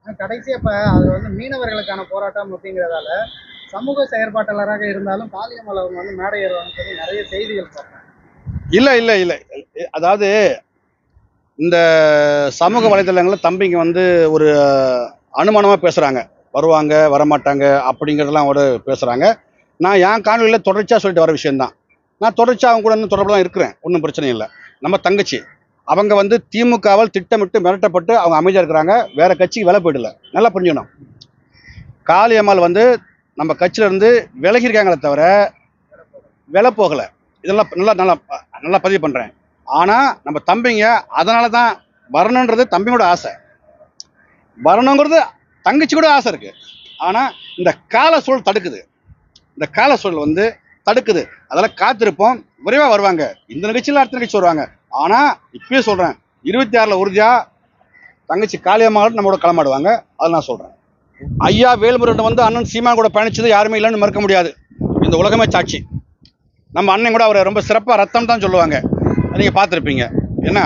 கடைசியா இப்ப அது வந்து மீனவர்களுக்கான போராட்டம் அப்படிங்கிறதால சமூக செயற்பாட்டாளராக இருந்தாலும் காளியம்மாள் அவங்க வந்து மேடை ஏறுவாங்கன்னு சொல்லி நிறைய செய்திகள் பார்த்தேன். இல்ல இல்ல இல்ல அதாவது இந்த சமூக வலைதளங்கள்ல தம்பிங்க வந்து ஒரு அனுமானமா பேசுறாங்க. வருவாங்க வரமாட்டாங்க அப்படிங்கிறதெல்லாம் ஒரு பேசுறாங்க. நான் என் காணொலியில தொடர்ச்சியா சொல்லிட்டு வர விஷயம்தான். நான் தொடர்ச்சியா அவங்க கூட இன்னும் தொடர்பு தான் இருக்கிறேன். ஒன்றும் பிரச்சனை இல்லை. நம்ம தங்கச்சி அவங்க வந்து திமுகவால் திட்டமிட்டு மிரட்டப்பட்டு அவங்க அமைதியா இருக்கிறாங்க. வேற கட்சிக்கு விலை போயிடல. நல்லா புரிஞ்சுக்கணும். காளியம்மாள் வந்து நம்ம கட்சியில இருந்து விலகிருக்காங்களே தவிர விலை போகல. இதெல்லாம் நல்லா நல்லா நல்லா பதிவு பண்றேன். ஆனா நம்ம தம்பிங்க அதனால தான் வரணுன்றது தம்பியோட ஆசை. வரணுங்கிறது தங்கச்சி கூட ஆசை இருக்கு. ஆனா இந்த கால சூழல் தடுக்குது. இந்த கால சூழல் வந்து தடுக்குது. அதெல்லாம் காத்திருப்போம். விரைவா வருவாங்க. இந்த நிகழ்ச்சியில் அடுத்த நிகழ்ச்சி வருவாங்க. ஆனா இப்பயே சொல்றேன், 26ல உறுதியா தங்கச்சி காளியம்மாள் நம்மளோட களமாடுவாங்க. அதை நான் சொல்றேன். ஐயா வேலுமுருகன் வந்து அண்ணன் சீமான் கூட பயணிச்சது யாருமே இல்லைன்னு மறுக்க முடியாது. இந்த உலகமே சாட்சி. நம்ம அண்ணன் கூட அவரை ரொம்ப சிறப்பாக ரத்தம் தான் சொல்லுவாங்க. நீங்கள் பார்த்துருப்பீங்க. என்ன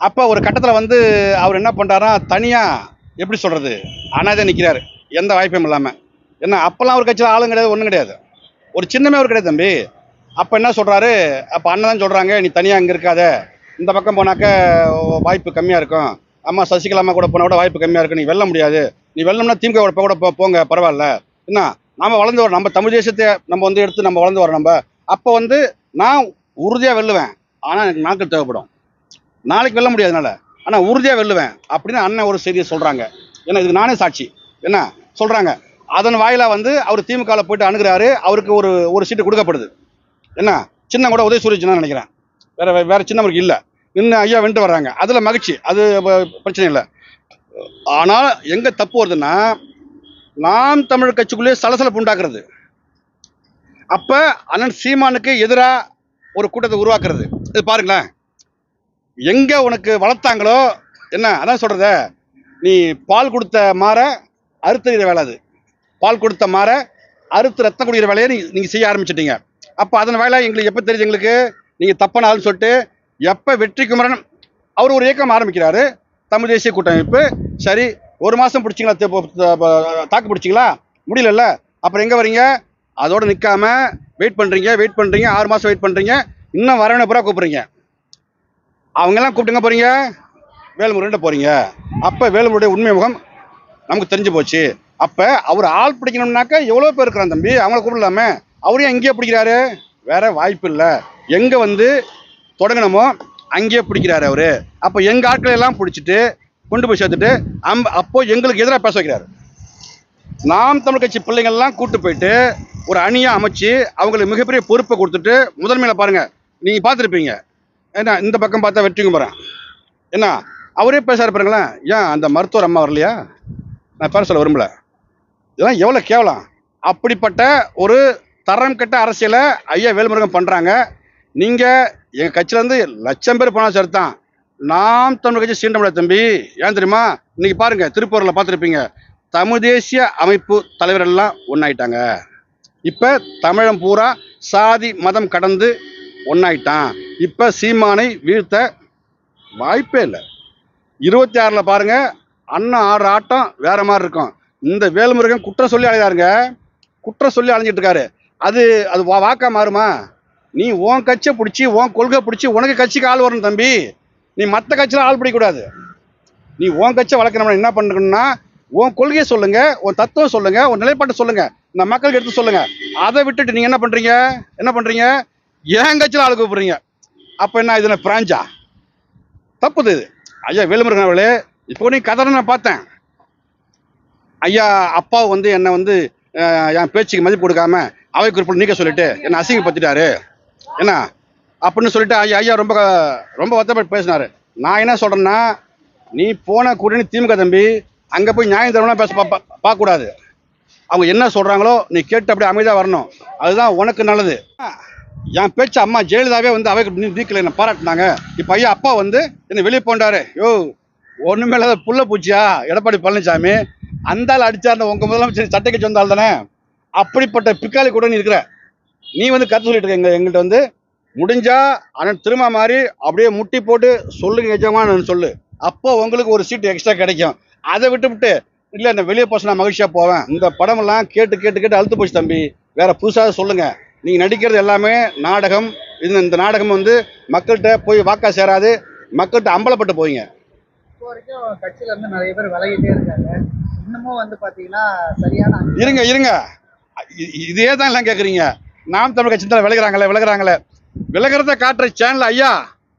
அப்போ ஒரு கட்டத்தில் வந்து அவர் என்ன பண்ணுறாருன்னா தனியாக எப்படி சொல்கிறது அனாதை நிற்கிறாரு. எந்த வாய்ப்பும் இல்லாமல். என்ன அப்போல்லாம் ஒரு கட்சியில் ஆளும் கிடையாது, ஒன்றும் கிடையாது. ஒரு சின்னமே ஒரு கிடையாது தம்பி. அப்போ என்ன சொல்கிறாரு, அப்போ அண்ணன் தான் சொல்கிறாங்க, நீ தனியாக அங்கே இருக்காத, இந்த பக்கம் போனாக்க வாய்ப்பு கம்மியாக இருக்கும். அம்மா சசிகலா அம்மா கூட போனால் கூட வாய்ப்பு கம்மியாக இருக்கும். நீ வெல்ல முடியாது. நீ வெல்லம்னா திமுக கூட போங்க பரவாயில்ல. என்ன நம்ம வளர்ந்து வரோம். நம்ம தமிழ் தேசத்தை நம்ம வந்து எடுத்து நம்ம வளர்ந்து வரோம். நம்ம அப்போ வந்து நான் உறுதியாக வெல்லுவேன். ஆனால் எனக்கு நாட்கள் தேவைப்படும். நாளைக்கு வெல்ல முடியாதுனால ஆனால் உறுதியாக வெல்லுவேன் அப்படின்னு அண்ணன் ஒரு செய்தியை சொல்கிறாங்க. ஏன்னா இதுக்கு நானே சாட்சி. என்ன சொல்கிறாங்க, அதன் வாயிலாக வந்து அவர் திமுகவில் போயிட்டு அணுகிறாரு. அவருக்கு ஒரு சீட்டு கொடுக்கப்படுது. என்ன சின்ன கூட உதயசூரிய சின்ன நினைக்கிறேன். வேற சின்னவருக்கு இல்லை. இன்னும் ஐயா வென்று வர்றாங்க. அதில் மகிழ்ச்சி. அது பிரச்சனை இல்லை. ஆனால் எங்கே தப்பு வருதுன்னா, நாம் தமிழ் கட்சிக்குள்ளேயே சலசலப்பு உண்டாக்குறது. அப்போ அண்ணன் சீமானுக்கு எதிராக ஒரு கூட்டத்தை உருவாக்குறது. இது பாருங்களேன், எங்க உனக்கு வளர்த்தாங்களோ என்ன அதான் சொல்றத, நீ பால் கொடுத்த மாற அறுத்துற வேலை. அது பால் கொடுத்த மாற அறுத்து ரத்தம் குடிக்கிற வேலையை நீங்க செய்ய ஆரம்பிச்சிட்டீங்க. அப்போ அதன் வேலை எங்களுக்கு எப்போ தெரியுது, எங்களுக்கு நீங்க தப்பான ஆள்னு சொல்லிட்டு எப்போ வெற்றி குமரன் அவர் ஒரு இயக்கம் ஆரம்பிக்கிறாரு, தமிழ் தேசிய கூட்டமைப்பு. சரி, ஒரு மாசம் பிடிச்சிங்களா, தாக்கு பிடிச்சிங்களா, முடியல. அப்புறம் எங்க வரீங்க, அதோட நிற்காம வெயிட் பண்றீங்க 6 மாசம் வெயிட் பண்றீங்க. இன்னும் வரவனை பூரா கூப்பிடுறீங்க. அவங்கெல்லாம் கூப்பிட்டுங்க போறீங்க, வேலுமுருகன் போறீங்க. அப்போ வேலுமுருடைய உண்மை முகம் நமக்கு தெரிஞ்சு போச்சு. அப்போ அவர் ஆள் பிடிக்கணும்னாக்க எவ்வளோ பேர் இருக்கிறான் தம்பி, அவங்கள கூப்பிடலாமே. அவரையும் அங்கேயே பிடிக்கிறாரு. வேற வாய்ப்பு இல்லை. எங்க வந்து தொடங்கணுமோ அங்கேயே பிடிக்கிறாரு அவரு. அப்போ எங்க ஆட்களை எல்லாம் பிடிச்சிட்டு கொண்டு போய் சேர்த்துட்டு அப்போ எங்களுக்கு எதிராக பேச வைக்கிறாரு. நாம் தமிழ் கட்சி பிள்ளைங்கள்லாம் கூட்டு போயிட்டு ஒரு அணியா அமைச்சு அவங்களுக்கு மிகப்பெரிய பொறுப்பை கொடுத்துட்டு முதன்மையில பாருங்க, நீங்க பார்த்துருப்பீங்க. ஏன்னா இந்த பக்கம் பார்த்தா வெற்றிக்கும் போறேன். என்ன அவரே பேச பாருங்களேன், ஏன் அந்த மருத்துவர் அம்மா வரலையா, நான் பேர சொல்ல விரும்பல. இதெல்லாம் எவ்வளோ கேவலம். அப்படிப்பட்ட ஒரு தரம் கெட்ட அரசியலை ஐயா வேல்முருகன் பண்றாங்க. நீங்க எங்க கட்சியில இருந்து லட்சம் பேர் போனா சரிதான், நாம் தமிழ் கட்சி சீண்ட முடியாது தம்பி. ஏன் தெரியுமா, இன்னைக்கு பாருங்க திருப்பூர்ல பார்த்துருப்பீங்க, தமிழ் தேசிய அமைப்பு தலைவர் எல்லாம் ஒன்னாயிட்டாங்க. இப்ப தமிழம் பூரா சாதி மதம் கடந்து ஒன்னாயிட்டான். இப்ப சீமானை வீழ்த்த வாய்ப்பே இல்லை. 26ல பாருங்க, அண்ணன் ஆடுற ஆட்டம் வேற மாதிரி இருக்கும். இந்த வேல்முருகன் குற்றம் சொல்லி அழையாருங்க, குற்றம் சொல்லி அலைஞ்சிட்டு இருக்காரு. அது அது வாக்கா மாறுமா? நீ உன் கட்சியை பிடிச்சி உன் கொள்கை பிடிச்சி உனக்கு கட்சிக்கு ஆள் வரணும் தம்பி. நீ மற்ற கட்சியில் ஆள் பிடிக்கக்கூடாது. நீ உன் கட்சியை வளர்க்கணும்னா என்ன பண்ணணும்னா, உன் கொள்கையை சொல்லுங்க, உன் தத்துவம் சொல்லுங்க, உன் நிலைப்பாட்டை சொல்லுங்க, இந்த மக்களுக்கு எடுத்து சொல்லுங்க. அதை விட்டுட்டு நீங்க என்ன பண்றீங்க, என் கட்சியில் ஆளு கூப்பிடுறீங்க. அப்ப என்ன, இதுல பிராஞ்சா? தப்புது இது. ஐயா வேலுமுருகன் அவர்களே, இப்போ நீ கதை நான் பார்த்தேன். ஐயா அப்பா வந்து என்னை வந்து என் பேச்சுக்கு மதிப்பு கொடுக்காம அவை குறிப்பிட்டு நீக்க சொல்லிட்டு என்னை அசிங்கப்படுத்திட்டாரு என்ன அப்படின்னு சொல்லிட்டு ஐயா ரொம்ப ரொம்ப வருத்தப்பட்டு பேசினாரு. நான் என்ன சொல்றேன்னா, நீ போன கூட்டணி திமுக தம்பி, அங்க போய் நியாயம் தரவனா பேச பார்க்க கூடாது. அவங்க என்ன சொல்றாங்களோ நீ கேட்டு அப்படியே அமைதியா வரணும். அதுதான் உனக்கு நல்லது. என் பேச்சு அம்மா ஜெயலலிதாவே வந்து அவை நீக்கல, என்ன பாராட்டினாங்க. இப்ப ஐயா அப்பா வந்து என்ன வெளியே போண்டாரு. யோ ஒண்ணுமே இல்லாத புள்ள பூச்சியா எடப்பாடி பழனிசாமி, அந்த ஆள் அடிச்சாரு உங்க முதலமைச்சர் சட்டைக்கு சொந்தால் தானே. அப்படிப்பட்ட பிக்காலி கூட நீ இருக்கிற. நீ வந்து கருத்து சொல்லிட்டு இருக்க எங்கள்கிட்ட வந்து, முடிஞ்சா அண்ணன் திரும்ப மாதிரி அப்படியே முட்டி போட்டு சொல்லுங்க எஜமான்னு சொல்லு. அப்போ உங்களுக்கு ஒரு சீட்டு எக்ஸ்ட்ரா கிடைக்கும். அதை விட்டு இல்லை நான் வெளியே போச்சு நான் மகிழ்ச்சியாக போவேன். இந்த படமெல்லாம் கேட்டு கேட்டு கேட்டு அழுத்து போச்சு தம்பி. வேற புதுசாக சொல்லுங்க. நீங்கள் நடிக்கிறது எல்லாமே நாடகம். இந்த நாடகம் வந்து மக்கள்கிட்ட போய் வாக்கா சேராது, மக்கள்கிட்ட அம்பலப்பட்டு போவீங்க. இப்போ வரைக்கும் கட்சியில இருந்து நிறைய பேர் விலகிட்டே இருக்காங்க. இன்னமும் வந்து பாத்தீங்கன்னா சரியான இருங்க இருங்க, இதே தான் எல்லாம் கேட்குறீங்க. நாம் தமிழ் கட்சி தான் விலகுறாங்களே. விலகிறத காட்டுற சேனல் ஐயா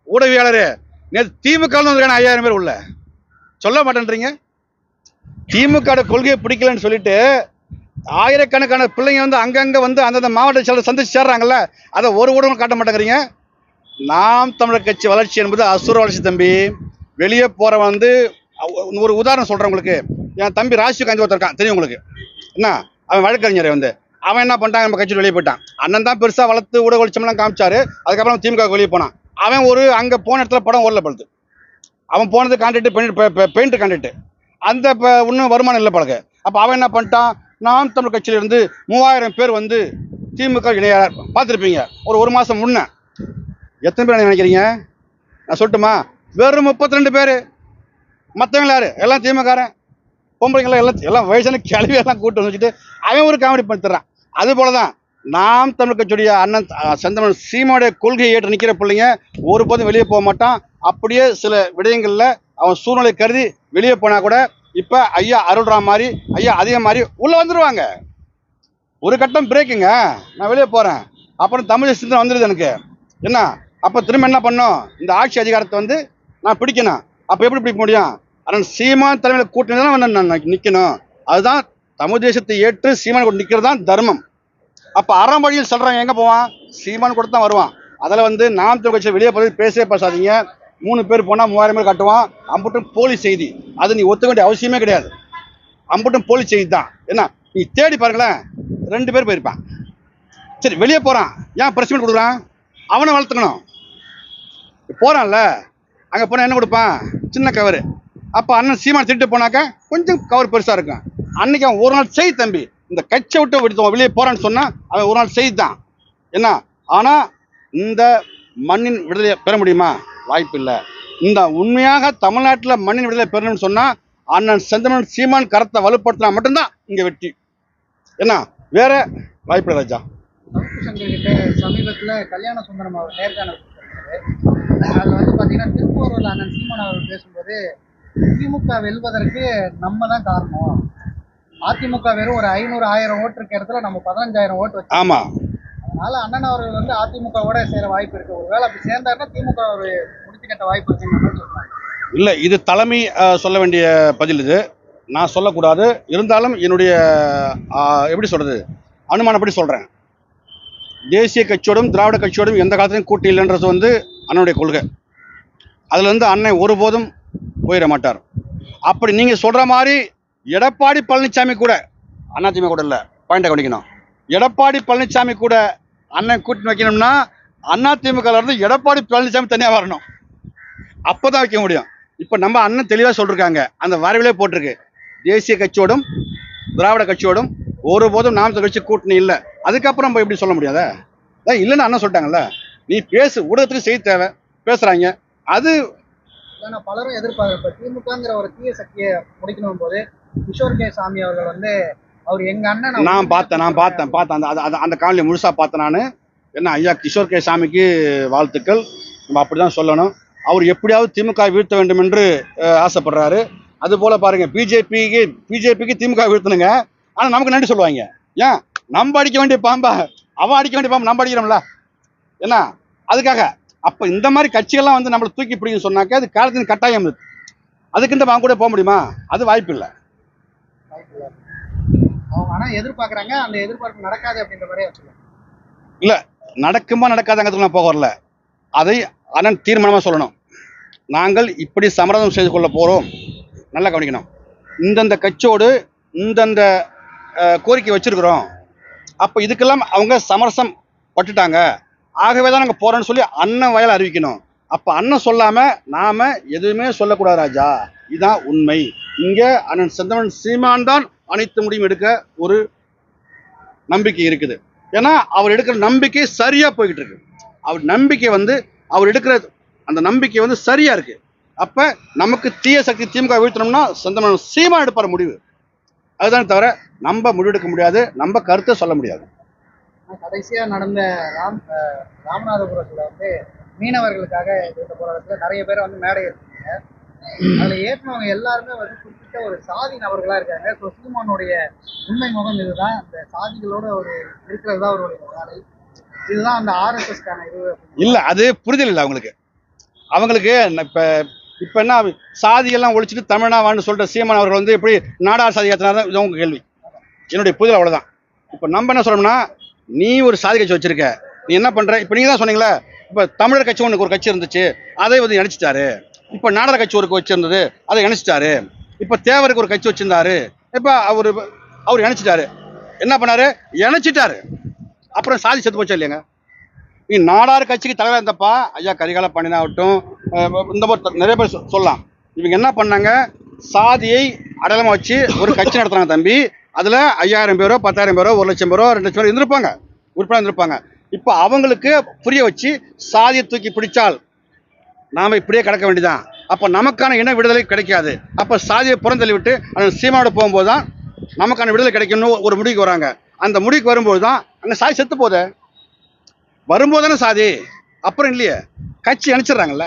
ஊடகவியாளரு நேற்று திமுக வந்துருக்கான 5000 பேர் உள்ள சொல்ல மாட்டேன்றீங்க. திமுக கொள்கையை பிடிக்கலன்னு சொல்லிட்டு ஆயிரக்கணக்கான பிள்ளைங்க வந்து அங்கங்க வந்து அந்தந்த மாவட்ட செயலர் சந்திச்சு சேர்றாங்கல்ல, அதை ஒரு ஊடகம் காட்ட மாட்டேங்கிறீங்க. நாம் தமிழர் கட்சி வளர்ச்சி என்பது அசுர வளர்ச்சி தம்பி. வெளியே போறவன் வந்து ஒரு உதாரணம் சொல்றேன் உங்களுக்கு. என் தம்பி ராஜீவ் காந்தி ஒருத்தர் இருக்கான், தெரியும் உங்களுக்கு என்ன? அவன் வழக்கறிஞர் வந்து அவன் என்ன பண்ணிட்டான், நம்ம கட்சியில் வெளியே போயிட்டான். அண்ணன் தான் பெருசா வளர்த்து ஊடக வெளிச்சம்லாம் காமிச்சாரு. அதுக்கப்புறம் திமுக வெளியே போனான். அவன் ஒரு அங்க போன இடத்துல படம் ஓடல பழுது. அவன் போனது கான்ட்ராக்ட் பெயிண்ட் கான்ட்ராக்ட். அந்த இன்னும் வருமானம் இல்லை பழக. அப்போ அவன் என்ன பண்ணிட்டான், நாம் தமிழ் கட்சியிலிருந்து 3000 பேர் வந்து திமுக இணையார் பார்த்துருப்பீங்க. ஒரு மாதம் முன்ன எத்தனை பேர் நினைக்கிறீங்க? நான் சொல்லட்டுமா? வெறும் 32 பேர். மற்றவங்க யாரு? எல்லாம் திமுககாரன் பொம்பளைங்களாம் எல்லாம் வயசான கிளவியெல்லாம் கூட்டு வச்சுட்டு அவன் ஒரு காமெடி பண்ணிட்டுறான். அது போல தான் நாம் தமிழ் கட்சியுடைய அண்ணன் செந்தமிழன் சீமானுடைய கொள்கையை ஏற்று நிற்கிற பிள்ளைங்க ஒருபோதும் வெளியே போக மாட்டான். அப்படியே சில விடயங்கள்ல அவன் சூழ்நிலை கருதி வெளியே போனா கூட இப்ப ஐயா அருள்ராம் மாதிரி ஐயா அதிகம் மாதிரி உள்ள வந்துருவாங்க. ஒரு கட்டம் பிரேக்குங்க, நான் வெளியே போறேன், அப்புறம் தமிழ் சிந்தனை வந்துடுது எனக்கு என்ன. அப்ப திரும்ப என்ன பண்ணும், இந்த ஆட்சி அதிகாரத்தை வந்து நான் பிடிக்கணும். அப்ப எப்படி பிடிக்க முடியும்? ஆனால் சீமான் தலைமையில் கூட்டணி தான் நான் நிற்கணும். அதுதான் தமிழ் தேசத்தை ஏற்று சீமான் கூட நிற்கிறது தான் தர்மம். அப்ப அறம் வழியில் சொல்றாங்க எங்க போவான், சீமான் கூட தான் வருவான். அதில் வந்து நாம் தமிழ் கட்சி வெளியே போய் பேசவே பேசாதீங்க. 3 பேர் போனால் 3000 பேர் காட்டுவான். அம்புட்டும் போலி செய்தி, அது நீ ஒத்துக்க வேண்டிய அவசியமே கிடையாது. அம்புட்டும் போலி செய்தி தான். என்ன நீ தேடி பாருங்களேன், 2 பேர் போயிருப்பான். சரி வெளியே போறான், ஏன் பிரஸ் மீட் கொடுக்குறான்? அவனை வளர்த்துக்கணும். போறான்ல, அங்க போனா என்ன கொடுப்பான்? சின்ன கவர். அப்ப அண்ணன் சீமான் திட்டு போனாக்க கொஞ்சம் கவர் பெருசா இருக்கும். அன்னைக்கு அவன் ஒரு நாள் செய் தம்பி, இந்த கட்சியை விட்டு வெளியே போறான்னு சொன்னா அவன் ஒரு நாள் செய்தான் என்ன. ஆனா இந்த மண்ணின் விடுதலை பெற முடியுமா? வாய்ப்பு இல்லை. இந்த உண்மையாக தமிழ்நாட்டில் மண்ணின் விடுதலை பெறணும்னு சொன்னா அண்ணன் செந்தமிழன் சீமான் கரத்தை வலுப்படுத்தினா மட்டும்தான் இங்க வெற்றி. என்ன வேற வாய்ப்பு இல்லை ராஜா. சவுக்கு சங்கர் கிட்ட சமீபத்துல கல்யாண சுந்தரம் அவர் நேர்காணல் கொடுத்திருக்காரு. அதுல வந்து பாத்தீங்கன்னா திருப்பூர்ல அண்ணன் சீமான் அவர் பேசும்போது திமுக வெல்வதற்கு நம்ம தான் காரணம், அதிமுக வெறும் ஒரு 500-1000 ஓட்டு இருக்க இடத்துல நம்ம 15000 ஓட்டு வச்சு. ஆமா, அதனால அண்ணன் அவர்கள் வந்து அதிமுகவோட சேர வாய்ப்பு இருக்கு. ஒருவேளை அப்படி சேர்ந்தாருன்னா திமுக ஒரு முடித்து கட்ட வாய்ப்பு இருக்குன்னு சொல்றாங்க. இல்லை இது தலைமை சொல்ல வேண்டிய பதில். இது நான் சொல்லக்கூடாது. இருந்தாலும் என்னுடைய எப்படி சொல்றது, அனுமானப்படி சொல்றேன். தேசிய கட்சியோடும் திராவிட கட்சியோடும் எந்த காலத்திலும் கூட்டி இல்லைன்றது வந்து அண்ணனுடைய கொள்கை. அதுல இருந்து அண்ணன் ஒருபோதும் போயிட மாட்டார். அப்படி நீங்க சொல்ற மாதிரி எடப்பாடி பழனிசாமி கூட அதிமுக கூட இல்லை, பாயிண்ட கவனிக்கணும். எடப்பாடி பழனிசாமி கூட அண்ணன் கூட்டணி வைக்கணும்னா அதிமுக இருந்து எடப்பாடி பழனிசாமி தனியாக வரணும், அப்போதான் வைக்க முடியும். இப்போ நம்ம அண்ணன் தெளிவாக சொல்லிருக்காங்க, அந்த வரைவிலே போட்டிருக்கு, தேசிய கட்சியோடும் திராவிட கட்சியோடும் ஒருபோதும் நாம் கட்சி கூட்டணி இல்லை. அதுக்கப்புறம் நம்ம எப்படி சொல்ல முடியாத இல்லைன்னு அண்ணன் சொல்லிட்டாங்கல்ல. நீ பேசு, ஊடகத்துக்கு செய்தி தேவை, பேசுறாங்க. அது பலரும் எதிர்பார்க்க திமுகங்கிற ஒரு தீய சக்தியை முடிக்கணும் போது கிஷோர் கே சாமி அவர்கள் வந்து அவர் எங்க அண்ணன் நான் பார்த்தேன் அந்த காணொலி முழுசா பார்த்தேன் நான். என்ன ஐயா கிஷோர் கே சாமிக்கு வாழ்த்துக்கள், நம்ம அப்படிதான் சொல்லணும். அவர் எப்படியாவது திமுக வீழ்த்த வேண்டும் என்று ஆசைப்படுறாரு. அது போல பாருங்க, பிஜேபிக்கு திமுக வீழ்த்தணுங்க, ஆனா நமக்கு நன்றி சொல்லுவாங்க. ஏன் நம்ம அடிக்க வேண்டிய பாம்பா அவன் அடிக்க வேண்டிய பாம்பு நம்ம அடிக்கிறோம்ல என்ன. அதுக்காக அப்ப இந்த மாதிரி கட்சிகள்லாம் வந்து நம்மளை தூக்கி பிடிக்கும் சொன்னாக்க அது காலத்தின் கட்டாயம் இருக்கு. அதுக்கு இந்த அவங்க கூட போக முடியுமா? அது வாய்ப்பு இல்லை. அவங்க ஆனா எதிர்பார்க்கறாங்க, அந்த எதிர்பார்ப்பு நடக்காது அப்படின்ற மாதிரி இல்ல, நடக்குமா நடக்காதங்கிறதுக்கு நான் போக வரல. அதை அண்ணன் தீர்மானமா சொல்லணும். நாங்கள் இப்படி சமரசம் செய்து கொள்ள போறோம். நல்லா கவனிக்கணும். இந்தந்த கட்சியோடு இந்தந்த கோரிக்கை வச்சிருக்கிறோம். அப்ப இதுக்கெல்லாம் அவங்க சமரசம் பட்டுட்டாங்க, ஆகவே தான் நாங்கள் போறோம்னு சொல்லி அண்ணன் வயல அறிவிக்கணும். அப்ப அண்ணன் சொல்லாம நாம எதுவுமே சொல்லக்கூடாது ராஜா. இதுதான் உண்மை. இங்க அண்ணன் செந்தமிழன் சீமான் தான் அனைத்து முடிவும் எடுக்க ஒரு நம்பிக்கை இருக்குது. ஏன்னா அவர் எடுக்கிற நம்பிக்கை சரியா போய்கிட்டு இருக்கு. அவர் நம்பிக்கை வந்து அவர் எடுக்கிற அந்த நம்பிக்கை வந்து சரியா இருக்கு. அப்ப நமக்கு தீய சக்தி திமுக வீழ்த்தணும்னா செந்தமிழன் சீமான் எடுப்பார் முடிவு. அதுதான் தவிர நம்ம முடிவெடுக்க முடியாது, நம்ம கருத்தை சொல்ல முடியாது. கடைசியா நடந்த ராமநாதபுரத்துல வந்து மீனவர்களுக்காக இந்த போராட்டத்துல நிறைய பேரை வந்து மேடை ஏற்றிருக்காங்க. அதுல ஏற்றினவங்க எல்லாருமே வந்து குறிப்பிட்ட ஒரு சாதி நபர்களா இருக்காங்க. ஸோ சீமானுடைய உண்மை முகம் இதுதான், இந்த சாதிகளோட ஒரு இருக்கிறது தான் அவருடைய வேலை, இதுதான் அந்த ஆர்எஸ்எஸ்கான இது. இல்ல, அது புரிதல் இல்லை அவங்களுக்கு. இப்ப என்ன சாதியெல்லாம் ஒழிச்சிட்டு தமிழ்நாடு சொல்ற சீமான் அவர்கள் வந்து எப்படி நாடார் சாதி ஏற்றினார், இது உங்க கேள்வி. என்னுடைய புரிதல் அவ்வளவுதான். இப்ப நம்ம என்ன சொல்றோம்னா, நீ ஒரு சாதி கட்சி வச்சிருக்க, நீ என்ன பண்ற? இப்ப நீங்க தான் சொன்னீங்களா, இப்ப தமிழர் கட்சி ஒன்று ஒரு கட்சி இருந்துச்சு, அதை வந்து இணைச்சிட்டாரு. இப்ப நாடார் கட்சி ஒரு கட்சி இருந்தது, அதை இணைச்சிட்டாரு. இப்ப தேவருக்கு ஒரு கட்சி வச்சிருந்தாரு, இப்ப அவர் இணைச்சிட்டாரு. என்ன பண்ணாரு? இணைச்சிட்டாரு. அப்புறம் சாதி செத்து போச்சா இல்லையாங்க? நீ நாடார் கட்சிக்கு தலைவர் இருந்தப்பா ஐயா கரிகால பண்ணினாகட்டும், இந்த மாதிரி நிறைய பேர் சொல்லலாம். இவங்க என்ன பண்ணாங்க? சாதியை அடையாளமா வச்சு ஒரு கட்சி நடத்துறாங்க தம்பி. அதுல 5000 பேரோ 10,000 பேரோ 1,00,000 பேரோ 2,00,000 பேரோ இருந்திருப்பாங்க, உறுப்பினர் இருந்திருப்பாங்க. இப்போ அவங்களுக்கு புரிய வச்சு சாதியை தூக்கி பிடிச்சால் நாம இப்படியே கிடக்க வேண்டியதான். அப்ப நமக்கான இன விடுதலை கிடைக்காது. அப்ப சாதியை புறந்தள்ளி விட்டு அந்த சீமாவோட போகும்போது தான் நமக்கான விடுதலை கிடைக்கும்னு ஒரு முடிவுக்கு வராங்க. அந்த முடிவுக்கு வரும்போது தான் அங்க சாதி செத்து போகுது. வரும்போது தானே சாதி, அப்புறம் இல்லையே. கட்சி அனுப்பிச்சிடுறாங்கல்ல.